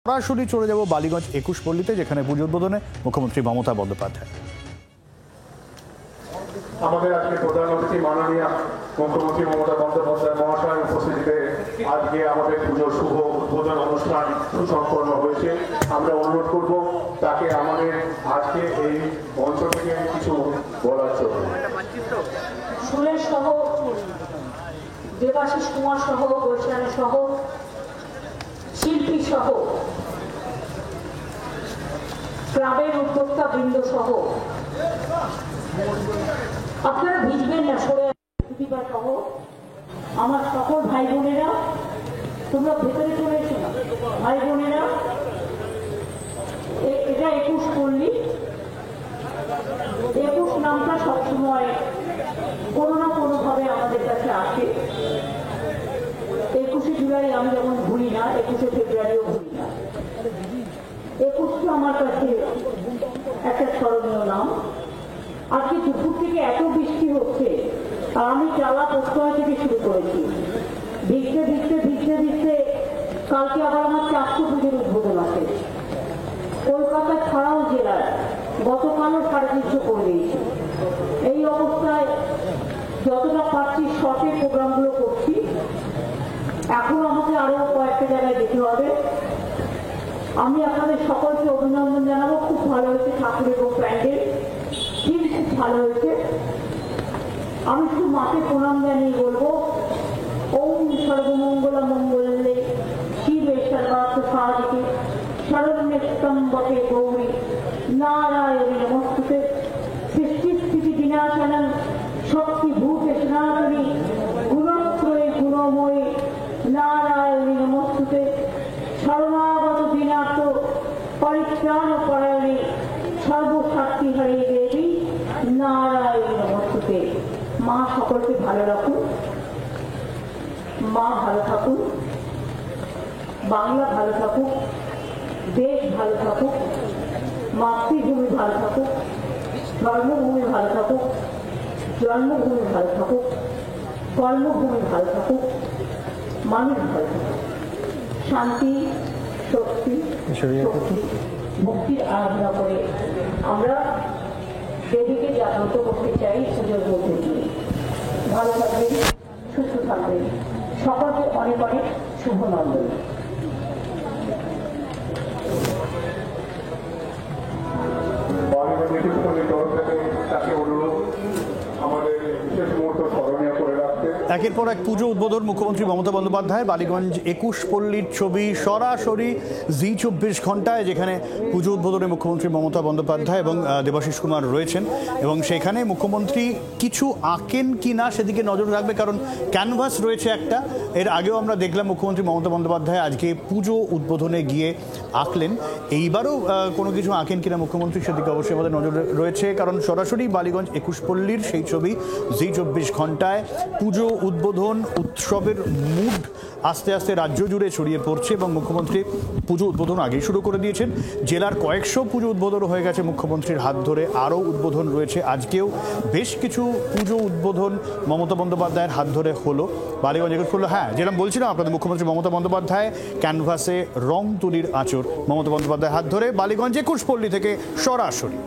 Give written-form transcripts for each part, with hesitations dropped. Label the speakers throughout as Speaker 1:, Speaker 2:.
Speaker 1: সরাসরি চলে যাব বালিগঞ্জ 21 পল্লীতে, যেখানে পুজো উদ্বোধনে মুখ্যমন্ত্রী মমতা বন্দ্যোপাধ্যায়।
Speaker 2: আমাদের আজকে প্রধান অতিথি মাননীয় মুখ্যমন্ত্রী মমতা বন্দ্যোপাধ্যায় মহাশয় উপস্থিতিতে আজকে আমাদের পুজোর শুভ উদ্বোধন অনুষ্ঠান সুসম্পন্ন হয়েছে। আমরা অনুরোধ করব তাকে আমাদের আজকে এই মঞ্চ থেকে কিছু বলার জন্য।
Speaker 3: সুরেশ সহ, দেবাশিস কুমার সহ, বৈশালী সহ, শিল্পী সহ, ক্লাবের উদ্যোক্তা বৃন্দ সহ, আপনারা ভিজবেন না, সরে প্রতিভা সহ আমার সকল ভাই বোনেরা, তোমরা ভেতরে চলে এসো না ভাই বোনেরা। এটা 21 পল্লী। 21 নামটা সবসময় কোনো না কোনোভাবে আমাদের কাছে আসে। 21শে জুলাই আমি যেমন ভুলি না, 21শে ফেব্রুয়ারিও ভুলি না। 21টা আমার কাছে একটা স্মরণীয় নাম। আজকে দুপুর থেকে এত বৃষ্টি হচ্ছে, আর আমি চালা প্রত্যয় থেকে শুরু করেছি। ভিজতে ভিজতে ভিজতে ভিজতে কালকে আবার আমার 400 পুজোর উদ্বোধন আছে কলকাতা ছাড়াও জেলায়। গতকালও 350 করে দিয়েছি। এই অবস্থায় যতটা পারছি শর্টে প্রোগ্রামগুলো করছি। এখন আমাকে আরো কয়েকটা জায়গায় যেতে হবে। আমি আপনাদের সকলকে অভিনন্দন জানাবো। খুব ভালো হয়েছে ঠাকুর এবং প্যান্ডেল, খুব ভালো হয়েছে। আমি শুধু মাকে প্রণাম জানিয়ে বলবো, ওম সর্বমঙ্গলা মঙ্গলে শিবে সর্বার্থ সাধিকে শরণ্যস্তম্ভকে গৌরী নারায়ণী নমস্তুতে সৃষ্টি স্থিতি বিনাশনং শক্তিভূতে সনাতনী গুণত্রয়ে গুণময়ী নারায়ণী নমস্তুতে শরণাগত দীনার্থ পরিত্রাণ পরায়ণী সর্বশক্তি হরে দেবী নারায়ণী নমস্তুতে। মা সকলকে ভালো রাখুন, মা ভালো থাকুন, বাংলা ভালো থাকুক, দেশ ভালো থাকুক, মাতৃভূমি ভালো থাকুক, ধর্মভূমি ভালো থাকুক, জন্মভূমি ভালো থাকুক, কর্মভূমি ভালো থাকুক, মানুষ ভালো থাকুক। শান্তি, শক্তি, মুক্তির আরাধনা করে আমরা দেবীকে জাগ্রত করতে চাই পুজোর মধ্যে দিয়ে। ভালো থাকবেন, সুস্থ থাকবেন। সকলকে অনেক অনেক শুভ নন্দন।
Speaker 1: একের পর এক পুজো উদ্বোধন মুখ্যমন্ত্রী মমতা বন্দ্যোপাধ্যায়। বালিগঞ্জ 21 পল্লীর ছবি সরাসরি জি24 ঘন্টায়, যেখানে পুজো উদ্বোধনে মুখ্যমন্ত্রী মমতা বন্দ্যোপাধ্যায় এবং দেবাশিস কুমার রয়েছেন, এবং সেখানে মুখ্যমন্ত্রী কিছু আঁকেন কি না সেদিকে নজর রাখবে, কারণ ক্যানভাস রয়েছে একটা। এর আগেও আমরা দেখলাম মুখ্যমন্ত্রী মমতা বন্দ্যোপাধ্যায় আজকে পুজো উদ্বোধনে গিয়ে আঁকলেন। এইবারও কোনো কিছু আঁকেন কিনা মুখ্যমন্ত্রী সেদিকে অবশ্যই আমাদের নজর রয়েছে, কারণ সরাসরি বালিগঞ্জ 21 পল্লীর সেই ছবি জি24 ঘন্টায়। পুজো উদ্বোধন উৎসবের মুড আস্তে আস্তে রাজ্য জুড়ে ছড়িয়ে পড়ছে, এবং মুখ্যমন্ত্রী পুজো উদ্বোধন আগেই শুরু করে দিয়েছেন। জেলার কয়েকশো পুজো উদ্বোধন হয়ে গেছে মুখ্যমন্ত্রীর হাত ধরে, আরও উদ্বোধন রয়েছে। আজকেও বেশ কিছু পুজো উদ্বোধন মমতা বন্দ্যোপাধ্যায়ের হাত ধরে হলো। বালিগঞ্জ 21 পল্লী, হ্যাঁ যেরকম বলছিলাম আপনাদের, মুখ্যমন্ত্রী মমতা বন্দ্যোপাধ্যায় ক্যানভাসে রং তুলির আঁচড় মমতা বন্দ্যোপাধ্যায়ের হাত ধরে বালিগঞ্জ 21 পল্লী থেকে সরাসরি।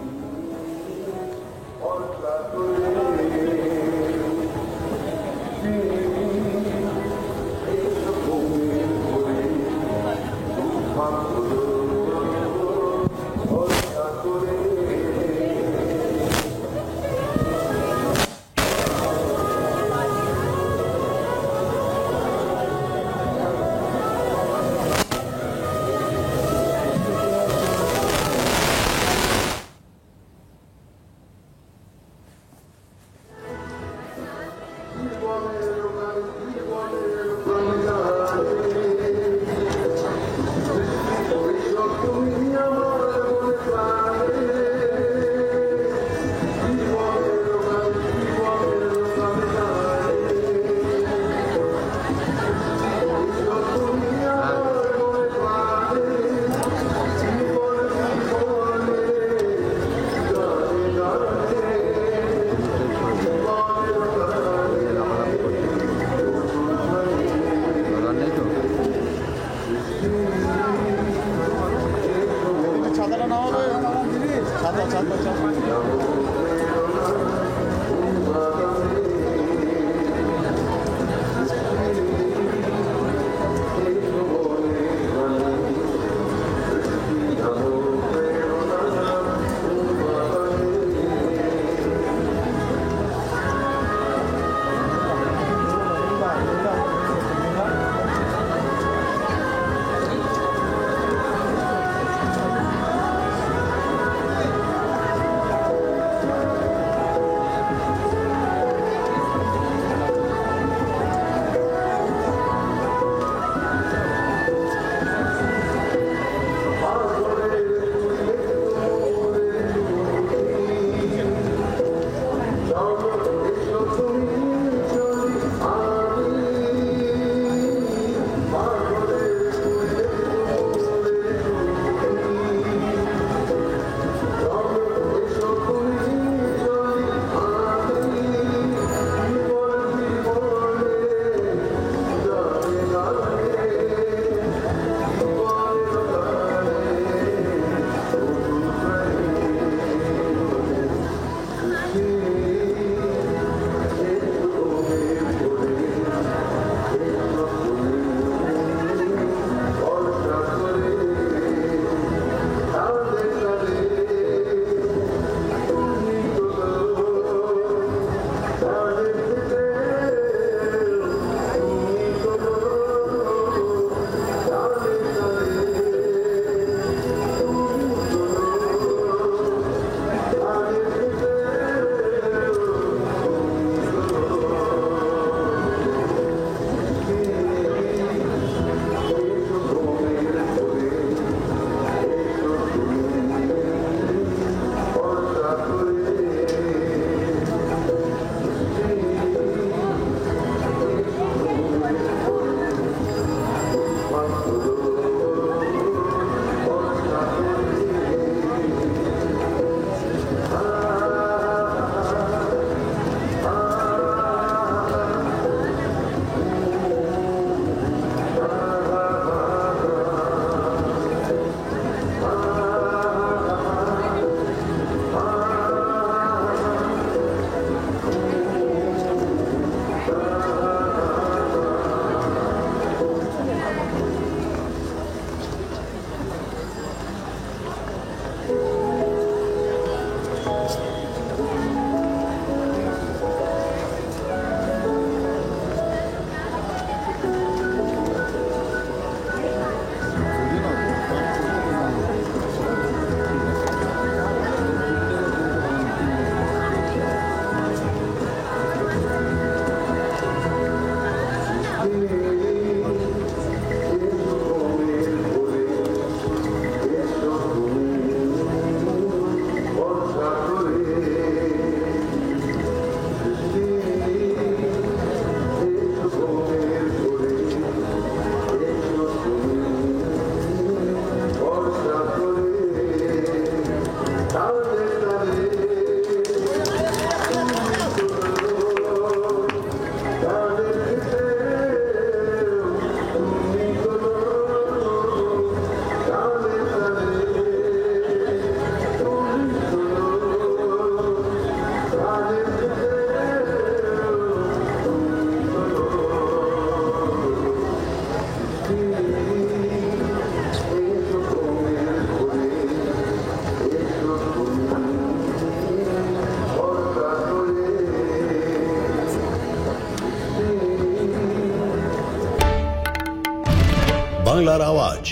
Speaker 4: বাংলার আওয়াজ,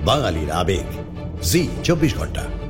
Speaker 4: বাঙালির আবেগ, জি 24 ঘন্টা।